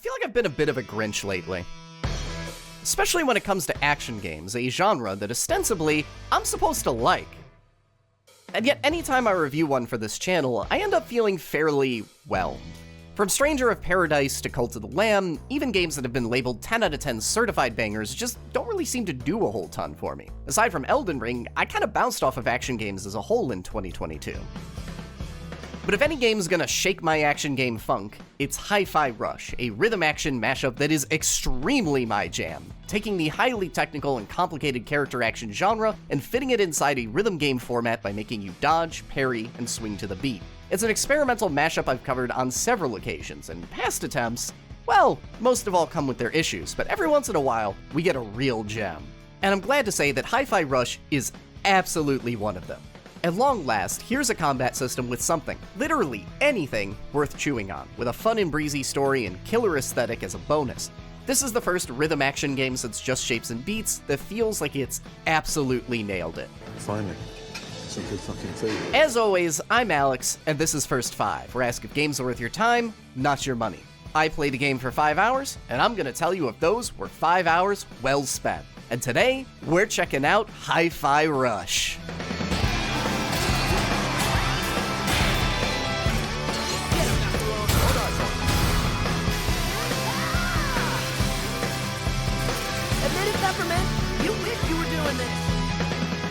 feel like I've been a bit of a Grinch lately. Especially when it comes to action games, a genre that ostensibly I'm supposed to like. And yet anytime I review one for this channel, I end up feeling fairly whelmed. From Stranger of Paradise to Cult of the Lamb, even games that have been labeled 10 out of 10 certified bangers just don't really seem to do a whole ton for me. Aside from Elden Ring, I kinda bounced off of action games as a whole in 2022. But if any game's gonna shake my action game funk, it's Hi-Fi Rush, a rhythm action mashup that is extremely my jam, taking the highly technical and complicated character action genre and fitting it inside a rhythm game format by making you dodge, parry, and swing to the beat. It's an experimental mashup I've covered on several occasions, and past attempts, well, most of all come with their issues, but every once in a while, we get a real gem. And I'm glad to say that Hi-Fi Rush is absolutely one of them. At long last, here's a combat system with something, literally anything, worth chewing on, with a fun and breezy story and killer aesthetic as a bonus. This is the first rhythm action game since Just Shapes and Beats that feels like it's absolutely nailed it. Finally. It's a good fucking thing. As always, I'm Alex, and this is First 5, where I ask if games are worth your time, not your money. I played a game for 5 hours, and I'm gonna tell you if those were 5 hours well spent. And today, we're checking out Hi-Fi Rush.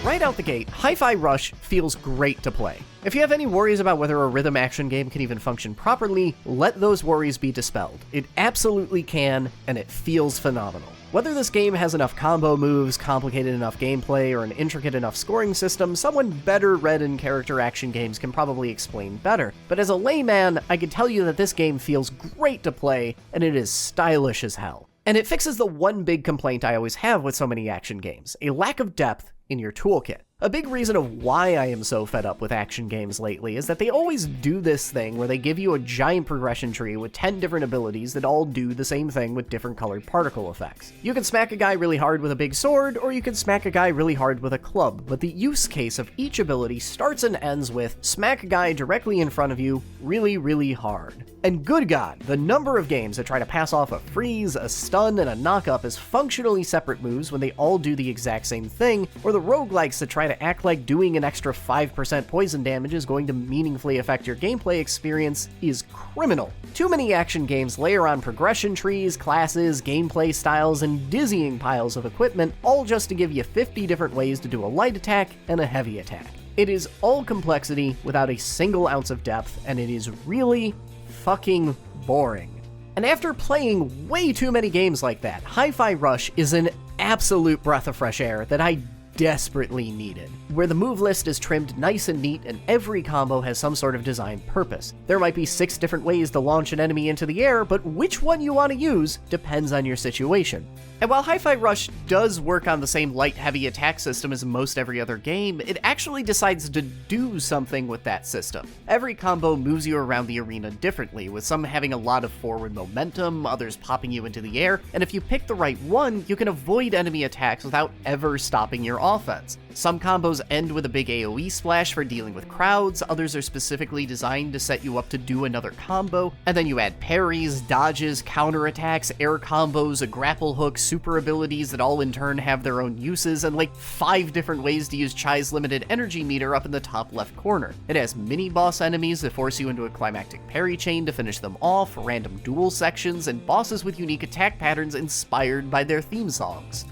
Right out the gate, Hi-Fi Rush feels great to play. If you have any worries about whether a rhythm action game can even function properly, let those worries be dispelled. It absolutely can, and it feels phenomenal. Whether this game has enough combo moves, complicated enough gameplay, or an intricate enough scoring system, someone better read in character action games can probably explain better. But as a layman, I can tell you that this game feels great to play, and it is stylish as hell. And it fixes the one big complaint I always have with so many action games, a lack of depth in your toolkit. A big reason of why I am so fed up with action games lately is that they always do this thing where they give you a giant progression tree with 10 different abilities that all do the same thing with different colored particle effects. You can smack a guy really hard with a big sword, or you can smack a guy really hard with a club, but the use case of each ability starts and ends with smack a guy directly in front of you really, really hard. And good God, the number of games that try to pass off a freeze, a stun, and a knock-up as functionally separate moves when they all do the exact same thing, or the roguelikes that try to act like doing an extra 5% poison damage is going to meaningfully affect your gameplay experience is criminal. Too many action games layer on progression trees, classes, gameplay styles, and dizzying piles of equipment, all just to give you 50 different ways to do a light attack and a heavy attack. It is all complexity without a single ounce of depth, and it is really fucking boring. And after playing way too many games like that, Hi-Fi Rush is an absolute breath of fresh air that I desperately needed, where the move list is trimmed nice and neat and every combo has some sort of design purpose. There might be 6 different ways to launch an enemy into the air, but which one you want to use depends on your situation. And while Hi-Fi Rush does work on the same light-heavy attack system as most every other game, it actually decides to do something with that system. Every combo moves you around the arena differently, with some having a lot of forward momentum, others popping you into the air, and if you pick the right one, you can avoid enemy attacks without ever stopping your offense. Some combos end with a big AoE splash for dealing with crowds, others are specifically designed to set you up to do another combo, and then you add parries, dodges, counterattacks, air combos, a grapple hook, super abilities that all in turn have their own uses, and like 5 different ways to use Chai's limited energy meter up in the top left corner. It has mini-boss enemies that force you into a climactic parry chain to finish them off, random duel sections, and bosses with unique attack patterns inspired by their theme songs.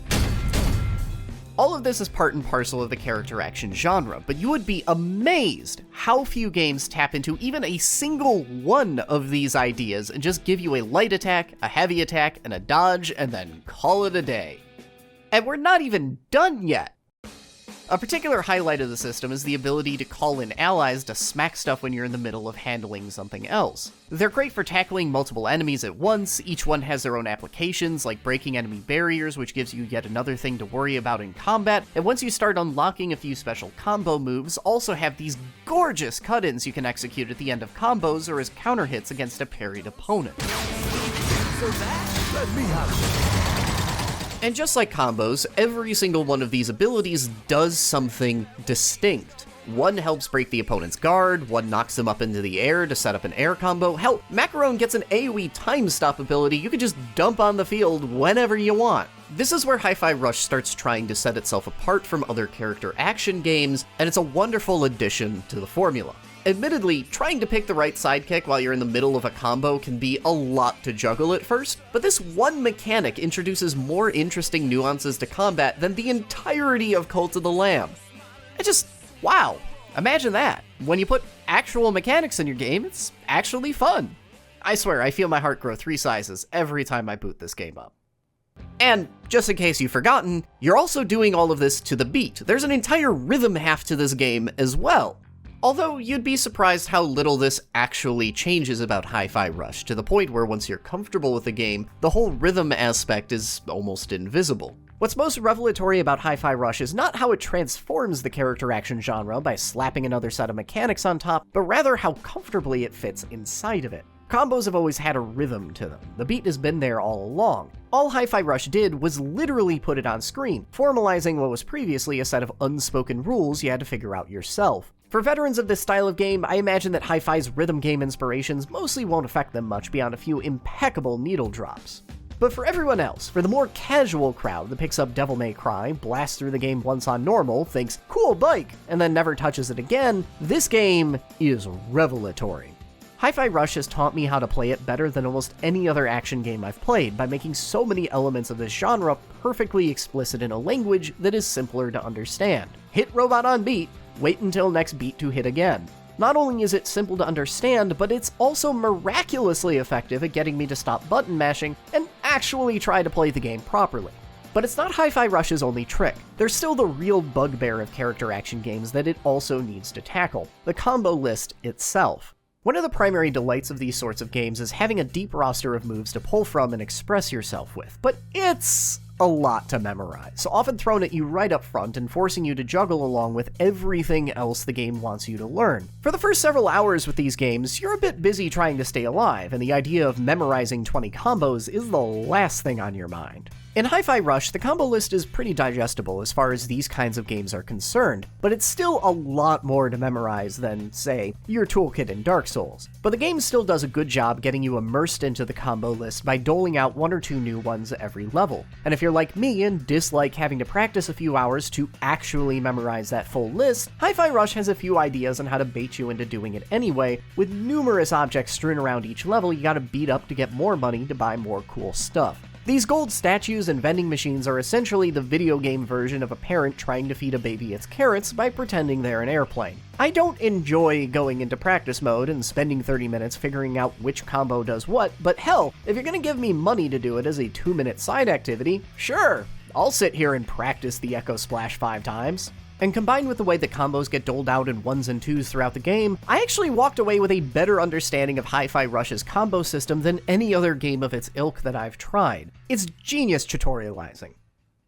All of this is part and parcel of the character action genre, but you would be amazed how few games tap into even a single one of these ideas and just give you a light attack, a heavy attack, and a dodge, and then call it a day. And we're not even done yet! A particular highlight of the system is the ability to call in allies to smack stuff when you're in the middle of handling something else. They're great for tackling multiple enemies at once, each one has their own applications, like breaking enemy barriers, which gives you yet another thing to worry about in combat, and once you start unlocking a few special combo moves, also have these gorgeous cut-ins you can execute at the end of combos or as counter hits against a parried opponent. And just like combos, every single one of these abilities does something distinct. One helps break the opponent's guard, one knocks them up into the air to set up an air combo. Hell, Macaron gets an AoE time stop ability you can just dump on the field whenever you want. This is where Hi-Fi Rush starts trying to set itself apart from other character action games, and it's a wonderful addition to the formula. Admittedly, trying to pick the right sidekick while you're in the middle of a combo can be a lot to juggle at first, but this one mechanic introduces more interesting nuances to combat than the entirety of Cult of the Lamb. Wow, imagine that. When you put actual mechanics in your game, it's actually fun. I swear, I feel my heart grow 3 sizes every time I boot this game up. And, just in case you've forgotten, you're also doing all of this to the beat. There's an entire rhythm half to this game as well. Although, you'd be surprised how little this actually changes about Hi-Fi Rush, to the point where once you're comfortable with the game, the whole rhythm aspect is almost invisible. What's most revelatory about Hi-Fi Rush is not how it transforms the character action genre by slapping another set of mechanics on top, but rather how comfortably it fits inside of it. Combos have always had a rhythm to them. The beat has been there all along. All Hi-Fi Rush did was literally put it on screen, formalizing what was previously a set of unspoken rules you had to figure out yourself. For veterans of this style of game, I imagine that Hi-Fi's rhythm game inspirations mostly won't affect them much beyond a few impeccable needle drops. But for everyone else, for the more casual crowd that picks up Devil May Cry, blasts through the game once on normal, thinks, cool bike, and then never touches it again, this game is revelatory. Hi-Fi Rush has taught me how to play it better than almost any other action game I've played by making so many elements of this genre perfectly explicit in a language that is simpler to understand. Hit robot on beat, wait until next beat to hit again. Not only is it simple to understand, but it's also miraculously effective at getting me to stop button mashing and actually try to play the game properly. But it's not Hi-Fi Rush's only trick. There's still the real bugbear of character action games that it also needs to tackle: the combo list itself. One of the primary delights of these sorts of games is having a deep roster of moves to pull from and express yourself with, but it's a lot to memorize, often thrown at you right up front and forcing you to juggle along with everything else the game wants you to learn. For the first several hours with these games, you're a bit busy trying to stay alive, and the idea of memorizing 20 combos is the last thing on your mind. In Hi-Fi Rush, the combo list is pretty digestible as far as these kinds of games are concerned, but it's still a lot more to memorize than, say, your toolkit in Dark Souls. But the game still does a good job getting you immersed into the combo list by doling out 1 or 2 new ones every level. And if you're like me and dislike having to practice a few hours to actually memorize that full list, Hi-Fi Rush has a few ideas on how to bait you into doing it anyway, with numerous objects strewn around each level you gotta beat up to get more money to buy more cool stuff. These gold statues and vending machines are essentially the video game version of a parent trying to feed a baby its carrots by pretending they're an airplane. I don't enjoy going into practice mode and spending 30 minutes figuring out which combo does what, but hell, if you're gonna give me money to do it as a 2-minute side activity, sure, I'll sit here and practice the Echo Splash 5 times. And combined with the way the combos get doled out in 1s and 2s throughout the game, I actually walked away with a better understanding of Hi-Fi Rush's combo system than any other game of its ilk that I've tried. It's genius tutorializing.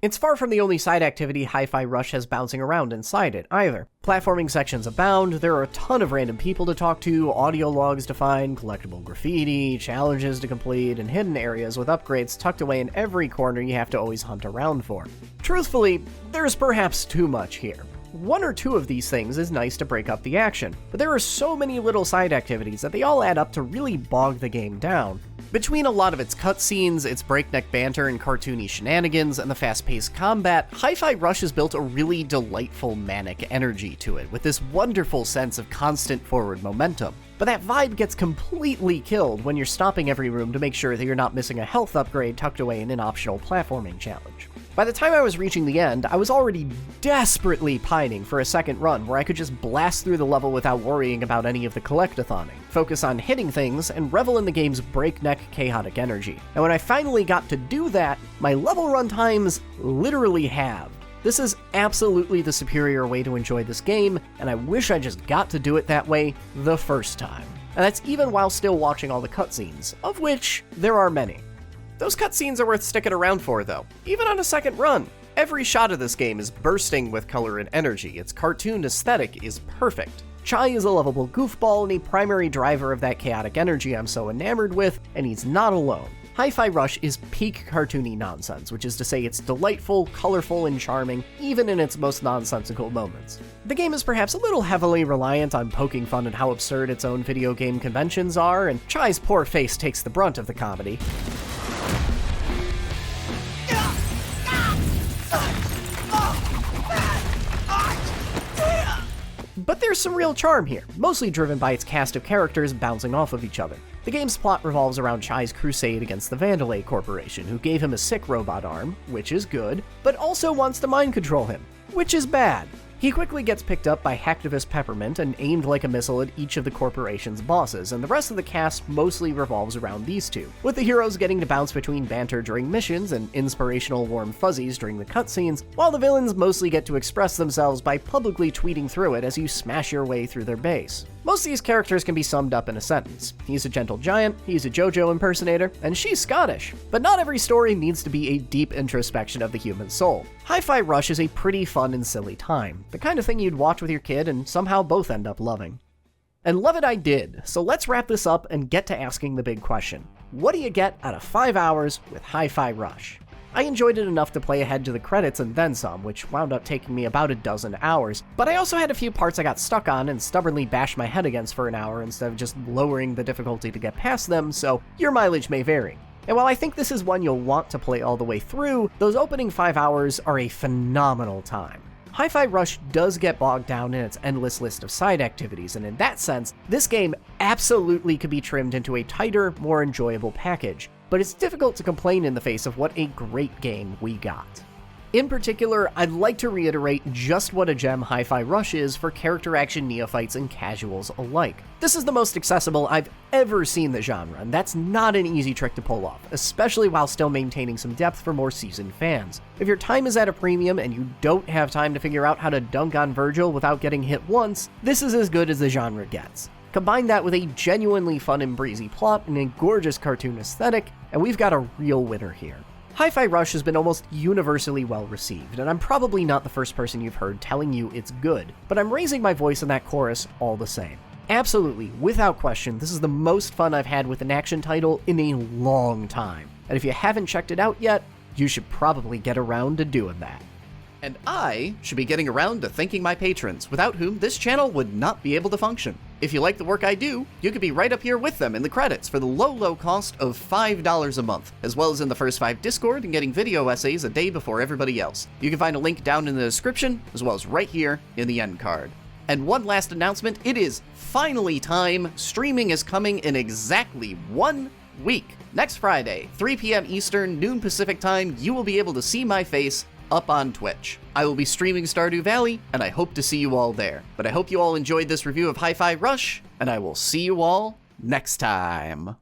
It's far from the only side activity Hi-Fi Rush has bouncing around inside it, either. Platforming sections abound, there are a ton of random people to talk to, audio logs to find, collectible graffiti, challenges to complete, and hidden areas with upgrades tucked away in every corner you have to always hunt around for. Truthfully, there's perhaps too much here. 1 or 2 of these things is nice to break up the action, but there are so many little side activities that they all add up to really bog the game down. Between a lot of its cutscenes, its breakneck banter and cartoony shenanigans, and the fast-paced combat, Hi-Fi Rush has built a really delightful manic energy to it, with this wonderful sense of constant forward momentum. But that vibe gets completely killed when you're stopping every room to make sure that you're not missing a health upgrade tucked away in an optional platforming challenge. By the time I was reaching the end, I was already desperately pining for a second run where I could just blast through the level without worrying about any of the collectathoning, focus on hitting things, and revel in the game's breakneck chaotic energy. And when I finally got to do that, my level run times literally halved. This is absolutely the superior way to enjoy this game, and I wish I just got to do it that way the first time. And that's even while still watching all the cutscenes, of which there are many. Those cutscenes are worth sticking around for, though, even on a second run. Every shot of this game is bursting with color and energy. Its cartoon aesthetic is perfect. Chai is a lovable goofball and a primary driver of that chaotic energy I'm so enamored with, and he's not alone. Hi-Fi Rush is peak cartoony nonsense, which is to say it's delightful, colorful, and charming, even in its most nonsensical moments. The game is perhaps a little heavily reliant on poking fun at how absurd its own video game conventions are, and Chai's poor face takes the brunt of the comedy. But there's some real charm here, mostly driven by its cast of characters bouncing off of each other. The game's plot revolves around Chai's crusade against the Vandalay Corporation, who gave him a sick robot arm, which is good, but also wants to mind control him, which is bad. He quickly gets picked up by hacktivist Peppermint and aimed like a missile at each of the corporation's bosses, and the rest of the cast mostly revolves around these two, with the heroes getting to bounce between banter during missions and inspirational warm fuzzies during the cutscenes, while the villains mostly get to express themselves by publicly tweeting through it as you smash your way through their base. Most of these characters can be summed up in a sentence. He's a gentle giant, he's a JoJo impersonator, and she's Scottish. But not every story needs to be a deep introspection of the human soul. Hi-Fi Rush is a pretty fun and silly time, the kind of thing you'd watch with your kid and somehow both end up loving. And love it I did, so let's wrap this up and get to asking the big question. What do you get out of 5 hours with Hi-Fi Rush? I enjoyed it enough to play ahead to the credits and then some, which wound up taking me about a dozen hours, but I also had a few parts I got stuck on and stubbornly bashed my head against for an hour instead of just lowering the difficulty to get past them, so your mileage may vary. And while I think this is one you'll want to play all the way through, those opening 5 hours are a phenomenal time. Hi-Fi Rush does get bogged down in its endless list of side activities, and in that sense, this game absolutely could be trimmed into a tighter, more enjoyable package. But it's difficult to complain in the face of what a great game we got. In particular, I'd like to reiterate just what a gem Hi-Fi Rush is for character action neophytes and casuals alike. This is the most accessible I've ever seen the genre, and that's not an easy trick to pull off, especially while still maintaining some depth for more seasoned fans. If your time is at a premium and you don't have time to figure out how to dunk on Virgil without getting hit once, this is as good as the genre gets. Combine that with a genuinely fun and breezy plot and a gorgeous cartoon aesthetic, and we've got a real winner here. Hi-Fi Rush has been almost universally well received, and I'm probably not the first person you've heard telling you it's good, but I'm raising my voice in that chorus all the same. Absolutely, without question, this is the most fun I've had with an action title in a long time, and if you haven't checked it out yet, you should probably get around to doing that. And I should be getting around to thanking my patrons, without whom this channel would not be able to function. If you like the work I do, you could be right up here with them in the credits for the low cost of $5 a month, as well as in the first 5 Discord and getting video essays a day before everybody else. You can find a link down in the description, as well as right here in the end card. And one last announcement, it is finally time. Streaming is coming in exactly 1 week. Next Friday, 3 p.m. Eastern, noon Pacific time, you will be able to see my face up on Twitch. I will be streaming Stardew Valley, and I hope to see you all there. But I hope you all enjoyed this review of Hi-Fi Rush, and I will see you all next time.